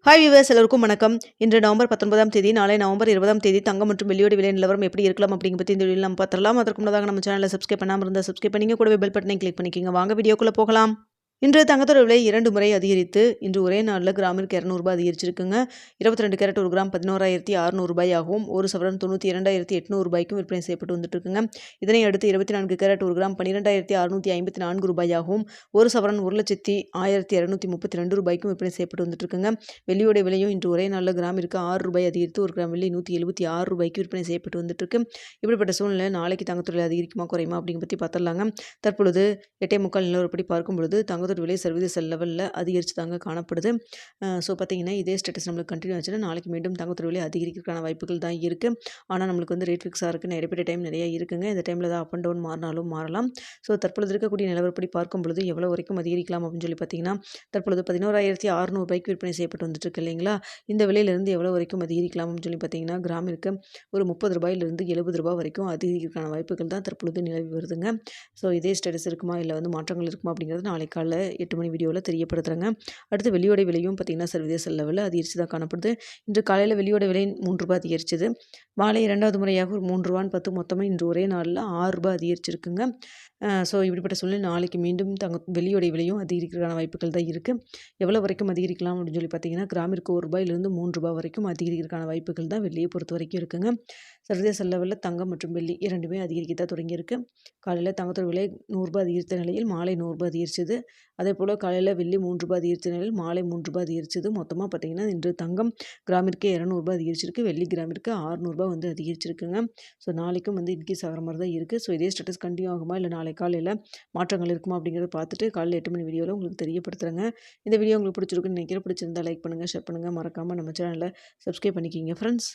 Hi viewers, எல்லோருக்கும் வணக்கம். இன்று நவம்பர் 19ஆம் தேதி, நாளை நவம்பர் 20ஆம் தேதி தங்கம் மற்றும் வெள்ளியோட விலை நிலவரம் எப்படி இருக்கலாம் அப்படிங்க பற்றி இந்த வீடியோவில் நம்ம பார்த்துடலாம். அதற்கு முன்னதாக நம்ம சேனலை சப்ஸ்கிரைப் பண்ணாமல் இருந்தால் சப்ஸ்கிரைப் பண்ணிங்க, கூடவே பெல் பட்டனை கிளிக் பண்ணிக்கோங்க. வாங்க வீடியோக்குள்ளே போகலாம். இன்று தங்கத்தோட விலை 2 முறை அதிகரித்து இன்று ஒரே நாளில் கிராமிற்கு 200 ரூபாய் அதிகரிச்சிருக்குங்க. 22 கேரட் ஒரு கிராம் 11,600 ரூபாயாகவும், ஒரு சவரன் 92,800 ரூபாய்க்கும் விற்பனை செய்யப்பட்டு வந்துட்டு இருக்குங்க. இதனை அடுத்து 24 கேரட் ஒரு கிராம் 12,654 ரூபாயாகவும், ஒரு சவரன் 1,01,232 ரூபாய்க்கும் விற்பனை செய்யப்பட்டு வந்துட்டு இருக்குங்க. வெள்ளியோட விலையும் இன்று ஒரே நாளில் கிராமிற்கு 6 ரூபாய் அதிகரித்து ஒரு கிராம் வெள்ளி 176 ரூபாய்க்கு விற்பனை செய்யப்பட்டு வந்துட்டு இருக்கு. இப்படிப்பட்ட சூழ்நிலை நாளைக்கு தங்கத்தோட விலை அதிகரிக்குமா குறையுமா அப்படிங்க பற்றி பார்த்துடலாங்க. தற்பொழுது 8:45 நிலவரப்படி பார்க்கும்பொழுது தங்கத்தோட விலை சர்வதேச லெவலில் அதிகரித்து தாங்க காணப்படுது. ஸோ பார்த்தீங்கன்னா இதே ஸ்டேட்டஸ் நம்மளுக்கு கண்டினியூ ஆச்சுன்னா நாளைக்கு மீண்டும் தங்கத்தோட விலை அதிகரிக்கிறதுக்கான வாய்ப்புகள் தான் இருக்குது. ஆனால் நம்மளுக்கு வந்து ரேட் ஃபிக்ஸ் ஆகிறதுக்கு நிறைய டைம் நிறைய இருக்குங்க. இந்த டைமில் தான் அப் அண்ட் டவுன் மாறினாலும் மாறலாம். ஸோ தற்பொழுது இருக்கக்கூடிய நிலவரப்படி பார்க்கும் பொழுது எவ்வளோ வரைக்கும் அதிகரிக்கலாம் அப்படின்னு சொல்லி பார்த்தீங்கன்னா, தற்பொழுது 11,600 ரூபாய்க்கு விற்பனை செய்யப்பட்டு வந்துட்டு இருக்கு இல்லைங்களா. இந்த விலையிலிருந்து எவ்வளோ வரைக்கும் அதிகரிக்கலாம் அப்படின்னு சொல்லி பார்த்தீங்கன்னா, கிராமிற்கு ஒரு 30 ரூபாயிலிருந்து 70 ரூபாய் வரைக்கும் அதிகரிக்கிறதுக்கான வாய்ப்புகள் தான் தற்பொழுது நிலவி வருதுங்க. ஸோ இதே ஸ்டேட்டஸ் இருக்குமா இல்லை வந்து மாற்றங்கள் இருக்குமா அப்படிங்கிறது நாளை காலைல 8 மணி வீடியோவில் தெரியப்படுத்துகிறேங்க. அடுத்து வெள்ளியோட விலையும் பார்த்திங்கன்னா சர்வதேச லெவலில் அதிகரித்து தான் காணப்படுது. இன்று காலையில் வெள்ளியோட விலை 3 ரூபாய் அதிகரிச்சது. மாலை 2வது முறையாக ஒரு 3 ரூபான்னு பார்த்து மொத்தமாக இன்று ஒரே நாளில் 6 ரூபாய் அதிகரிச்சிருக்குங்க. ஸோ இப்படிப்பட்ட சூழ்நிலை நாளைக்கு மீண்டும் வெள்ளியோட விலையும் அதிகரிக்கிறதுக்கான வாய்ப்புகள் தான் இருக்குது. எவ்வளோ வரைக்கும் அதிகரிக்கலாம் அப்படின்னு சொல்லி பார்த்தீங்கன்னா, கிராமிற்கு 1 ரூபாயிலிருந்து 3 ரூபாய் வரைக்கும் அதிகரிக்கிறதுக்கான வாய்ப்புகள் தான் வெள்ளியை பொறுத்த வரைக்கும் இருக்குங்க. சர்வதேச லெவலில் தங்கம் மற்றும் வெள்ளி இரண்டுமே அதிகரிக்க தான் தொடங்கியிருக்கு. காலையில் தங்கத்தோட விலை 100 ரூபாய் அதிகரித்த நிலையில் மாலை 100 ரூபாய் அதிகரிச்சது. அதேபோல் காலையில் வெள்ளி 3 ரூபாய் அதிகரித்த நிலையில் மாலை 3 ரூபாய் அதிகரிச்சது. மொத்தமாக பார்த்தீங்கன்னா இன்று தங்கம் கிராமிற்கு 200 ரூபாய் அதிகரிச்சிருக்கு. வெள்ளி கிராமிற்கு 600 ரூபாய் வந்து அதிகரிச்சிருக்குங்க. ஸோ நாளைக்கும் வந்து இன்க்ரீஸ் ஆகிற மாதிரி தான் இருக்குது. ஸோ இதே ஸ்டேட்டஸ் கண்டினியூ ஆகுமா இல்லை நாளை காலையில் மாற்றங்கள் இருக்குமா அப்படிங்கிறத பார்த்துட்டு காலையில் 8 மணி வீடியோவில் உங்களுக்கு தெரியப்படுத்துகிறேங்க. இந்த வீடியோ உங்களுக்கு பிடிச்சிருக்குன்னு நினைக்கிறேன். பிடிச்சிருந்தா லைக் பண்ணுங்கள், ஷேர் பண்ணுங்கள், மறக்காமல் நம்ம சேனலை சப்ஸ்கிரைப் பண்ணிக்கிங்க ஃப்ரெண்ட்ஸ்.